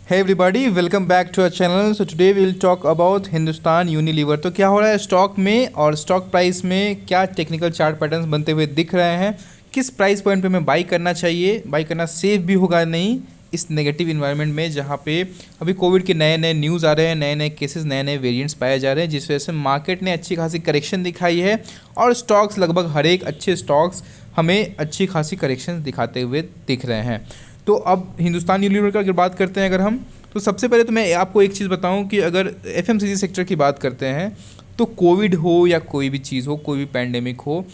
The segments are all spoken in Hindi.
Hey everybody, welcome back to our channel. So today we'll talk about Hindustan Unilever. तो क्या हो रहा है स्टॉक में और स्टॉक प्राइस में क्या टेक्निकल चार्ट पैटर्न्स बनते हुए दिख रहे हैं, किस प्राइस पॉइंट पे हमें बाई करना चाहिए, बाई करना सेफ भी होगा नहीं इस नेगेटिव इन्वायरमेंट में जहाँ पे अभी कोविड के नए नए न्यूज़ आ रहे हैं, नए नए केसेस, नए नए वेरिएंट्स पाए जा रहे हैं, जिस वजह से मार्केट ने अच्छी खासी करेक्शन दिखाई है और स्टॉक्स लगभग हर एक अच्छे स्टॉक्स हमें अच्छी खासी करेक्शन दिखाते हुए दिख रहे हैं। तो अब हिंदुस्तान यूनिलीवर का अगर बात करते हैं, अगर हम तो सबसे पहले तो मैं आपको एक चीज़ बताऊं कि अगर एफएमसीजी सेक्टर की बात करते हैं तो कोविड हो या कोई भी चीज़ हो, कोई भी पैंडेमिक हो,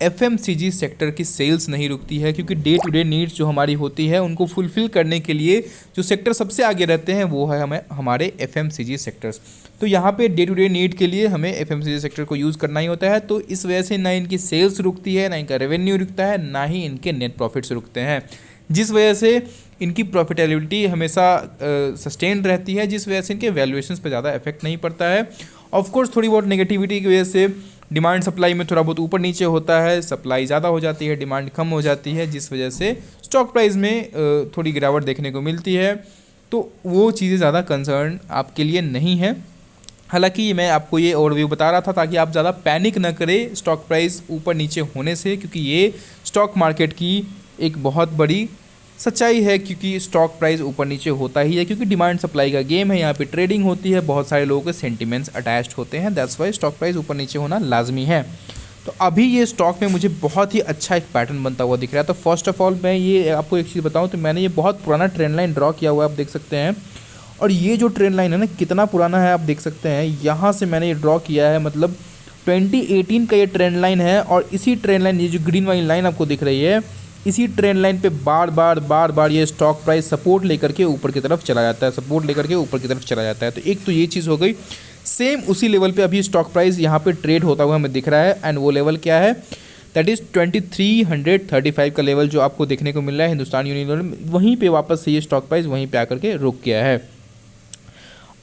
एफएमसीजी सेक्टर की सेल्स नहीं रुकती है, क्योंकि डे टू डे नीड्स जो हमारी होती है उनको फुलफ़िल करने के लिए जो सेक्टर सबसे आगे रहते हैं वो है हमारे एफएमसीजी सेक्टर्स। तो यहाँ पे डे टू डे नीड के लिए हमें एफएमसीजी सेक्टर को यूज़ करना ही होता है। तो इस वजह से ना इनकी सेल्स रुकती है, ना इनका रेवेन्यू रुकता है, ना ही इनके नेट प्रॉफिट्स रुकते हैं, जिस वजह से इनकी प्रॉफिटेबिलिटी हमेशा सस्टेन रहती है, जिस वजह से इनके वैल्यूएशंस पे ज़्यादा इफेक्ट नहीं पड़ता है। ऑफ कोर्स थोड़ी बहुत नेगेटिविटी की वजह से डिमांड सप्लाई में थोड़ा बहुत ऊपर नीचे होता है, सप्लाई ज़्यादा हो जाती है, डिमांड कम हो जाती है, जिस वजह से स्टॉक प्राइस में थोड़ी गिरावट देखने को मिलती है। तो वो चीज़ें ज़्यादा कंसर्न आपके लिए नहीं है। हालांकि मैं आपको ये ओवरव्यू बता रहा था ताकि आप ज़्यादा पैनिक न करें स्टॉक प्राइस ऊपर नीचे होने से, क्योंकि ये स्टॉक मार्केट की एक बहुत बड़ी सच्चाई है, क्योंकि स्टॉक प्राइस ऊपर नीचे होता ही है, क्योंकि डिमांड सप्लाई का गेम है, यहाँ पे ट्रेडिंग होती है, बहुत सारे लोगों के सेंटिमेंट्स अटैच्ड होते हैं, दैट्स वाई स्टॉक प्राइस ऊपर नीचे होना लाजमी है। तो अभी ये स्टॉक में मुझे बहुत ही अच्छा एक पैटर्न बनता हुआ दिख रहा है। तो फर्स्ट ऑफ ऑल मैं ये आपको एक चीज़ बताऊँ तो मैंने ये बहुत पुराना ट्रेंड लाइन ड्रॉ किया हुआ है, आप देख सकते हैं। और ये जो ट्रेंड लाइन है ना कितना पुराना है आप देख सकते हैं, यहाँ से मैंने ये ड्रॉ किया है, मतलब 2018 का ये ट्रेंड लाइन है। और इसी ट्रेंड लाइन, ये जो ग्रीन वाली लाइन आपको दिख रही है, इसी ट्रेंड लाइन पे बार बार ये स्टॉक प्राइस सपोर्ट लेकर के ऊपर की तरफ चला जाता है, सपोर्ट लेकर के ऊपर की तरफ चला जाता है। तो एक तो ये चीज़ हो गई। सेम उसी लेवल पे अभी स्टॉक प्राइस यहाँ पे ट्रेड होता हुआ हमें दिख रहा है, एंड वो लेवल क्या है, दैट इज़ 2335 का लेवल जो आपको देखने को मिल रहा है हिंदुस्तान यूनिलीवर में। वहीं पे वापस से ये स्टॉक प्राइस वहीं पे आकर के रुक गया है।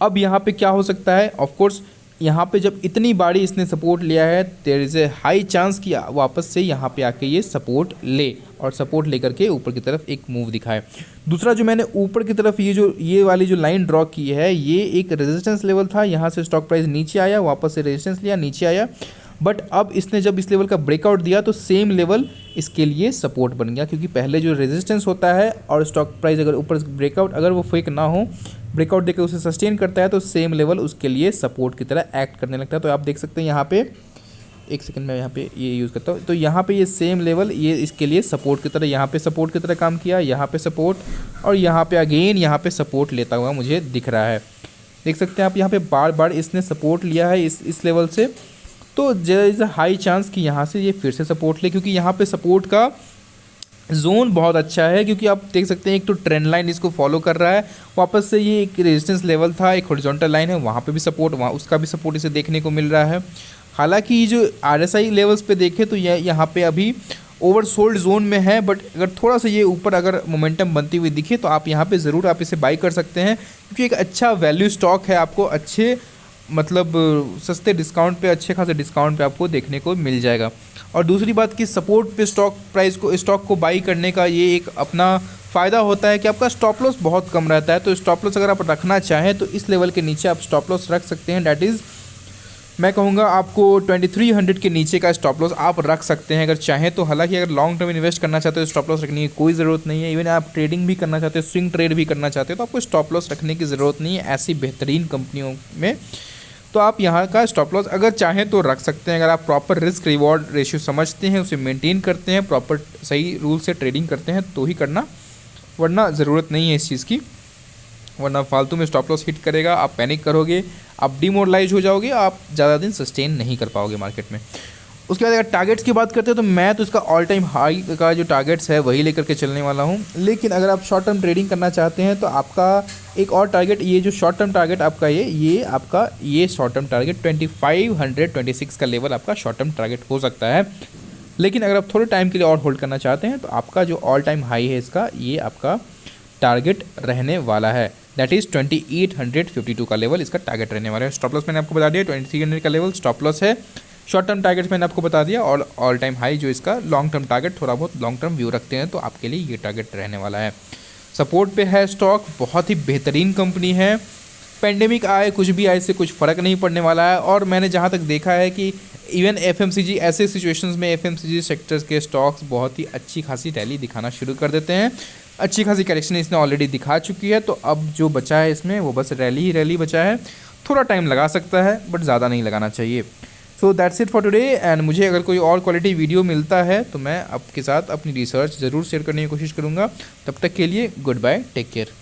अब यहाँ पे क्या हो सकता है, ऑफ कोर्स यहाँ पे जब इतनी बारी इसने सपोर्ट लिया है, there is a high chance कि वापस से यहाँ पे आके ये सपोर्ट ले और सपोर्ट लेकर के ऊपर की तरफ एक मूव दिखाए। दूसरा जो मैंने ऊपर की तरफ ये वाली जो लाइन ड्रॉ की है, ये एक रेजिस्टेंस लेवल था, यहाँ से स्टॉक प्राइस नीचे आया, वापस से रेजिस्टेंस लिया, नीचे आया, बट अब इसने जब इस लेवल का ब्रेकआउट दिया तो सेम लेवल इसके लिए सपोर्ट बन गया, क्योंकि पहले जो रेजिस्टेंस होता है और स्टॉक प्राइस अगर ऊपर ब्रेकआउट, अगर वो फेक ना हो, ब्रेकआउट देकर उसे सस्टेन करता है तो सेम लेवल उसके लिए सपोर्ट की तरह एक्ट करने लगता है। तो आप देख सकते हैं यहाँ पे, एक सेकंड में यहाँ पे ये यूज़ करता हूँ, तो यहाँ पे ये सेम लेवल ये इसके लिए सपोर्ट की तरह, यहाँ पे सपोर्ट की तरह काम किया, यहाँ पे सपोर्ट, और यहाँ पे अगेन यहाँ पे सपोर्ट लेता हुआ मुझे दिख रहा है। देख सकते हैं आप यहाँ पे बार बार इसने सपोर्ट लिया है इस लेवल से। तो there is a high chance कि यहाँ से ये फिर से सपोर्ट ले, क्योंकि यहाँ पे सपोर्ट का जोन बहुत अच्छा है, क्योंकि आप देख सकते हैं एक तो ट्रेंड लाइन इसको फॉलो कर रहा है, वापस से ये एक रेजिस्टेंस लेवल था, एक हॉरिजॉन्टल लाइन है, वहाँ पे भी सपोर्ट, वहाँ उसका भी सपोर्ट इसे देखने को मिल रहा है। हालांकि जो आरएसआई लेवल्स पे देखें तो ये यहाँ पे अभी ओवरसोल्ड जोन में है, बट अगर थोड़ा सा ये ऊपर अगर मोमेंटम बनती हुई दिखे तो आप यहाँ पे ज़रूर आप इसे बाई कर सकते हैं, क्योंकि एक अच्छा वैल्यू स्टॉक है, आपको अच्छे मतलब सस्ते डिस्काउंट पे, अच्छे खासे डिस्काउंट पे आपको देखने को मिल जाएगा। और दूसरी बात कि सपोर्ट पे स्टॉक को बाई करने का ये एक अपना फ़ायदा होता है कि आपका स्टॉप लॉस बहुत कम रहता है। तो स्टॉप लॉस अगर आप रखना चाहें तो इस लेवल के नीचे आप स्टॉप लॉस रख सकते हैं, डैट इज़ मैं कहूँगा आपको 2300 के नीचे का स्टॉप लॉस आप रख सकते हैं अगर चाहें तो। हालांकि अगर लॉन्ग टर्म इन्वेस्ट करना चाहते हो तो स्टॉप लॉस रखने की कोई ज़रूरत नहीं है। इवन आप ट्रेडिंग भी करना चाहते हो, स्विंग ट्रेड भी करना चाहते हो, तो आपको स्टॉप लॉस रखने की ज़रूरत नहीं है ऐसी बेहतरीन कंपनियों में। तो आप यहाँ का स्टॉप लॉस अगर चाहें तो रख सकते हैं, अगर आप प्रॉपर रिस्क रिवॉर्ड रेशियो समझते हैं, उसे मेंटेन करते हैं, प्रॉपर सही रूल से ट्रेडिंग करते हैं तो ही करना, वरना ज़रूरत नहीं है इस चीज़ की, वरना फालतू में स्टॉप लॉस हिट करेगा, आप पैनिक करोगे, आप डिमोरलाइज हो जाओगे, आप ज़्यादा दिन सस्टेन नहीं कर पाओगे मार्केट में। उसके बाद अगर टारगेट्स की बात करते हैं तो मैं तो इसका ऑल टाइम हाई का जो टारगेट्स है वही लेकर के चलने वाला हूँ। लेकिन अगर आप शॉर्ट टर्म ट्रेडिंग करना चाहते हैं तो आपका एक और टारगेट, ये जो शॉर्ट टर्म टारगेट आपका ये शॉर्ट टर्म टारगेट 2526 का लेवल आपका शॉर्ट टर्म टारगेट हो सकता है। लेकिन अगर आप थोड़े टाइम के लिए और होल्ड करना चाहते हैं तो आपका जो ऑल टाइम हाई है इसका, ये आपका टारगेट रहने वाला है, दैट इज़ 2852 का लेवल इसका टारगेट रहने वाला है। स्टॉप लॉस मैंने आपको बता दिया, 2300 का लेवल स्टॉप लॉस है। शॉर्ट टर्म टारगेट मैंने आपको बता दिया, और ऑल टाइम हाई जो इसका लॉन्ग टर्म टारगेट, थोड़ा बहुत लॉन्ग टर्म व्यू रखते हैं तो आपके लिए ये टारगेट रहने वाला है। सपोर्ट पे है स्टॉक, बहुत ही बेहतरीन कंपनी है। पेंडेमिक आए कुछ भी आए, इससे कुछ फ़र्क नहीं पड़ने वाला है। और मैंने जहाँ तक देखा है कि इवन एफएमसीजी, ऐसे सिचुएशंस में एफएमसीजी सेक्टर्स के स्टॉक्स बहुत ही अच्छी खासी रैली दिखाना शुरू कर देते हैं। अच्छी खासी करेक्शन इसने ऑलरेडी दिखा चुकी है, तो अब जो बचा है इसमें वो बस रैली ही रैली बचा है। थोड़ा टाइम लगा सकता है बट ज़्यादा नहीं लगाना चाहिए। So that's it for today. And मुझे अगर कोई और क्वालिटी वीडियो मिलता है तो मैं आपके साथ अपनी रिसर्च ज़रूर शेयर करने की कोशिश करूँगा। तब तक के लिए गुड बाय, टेक केयर।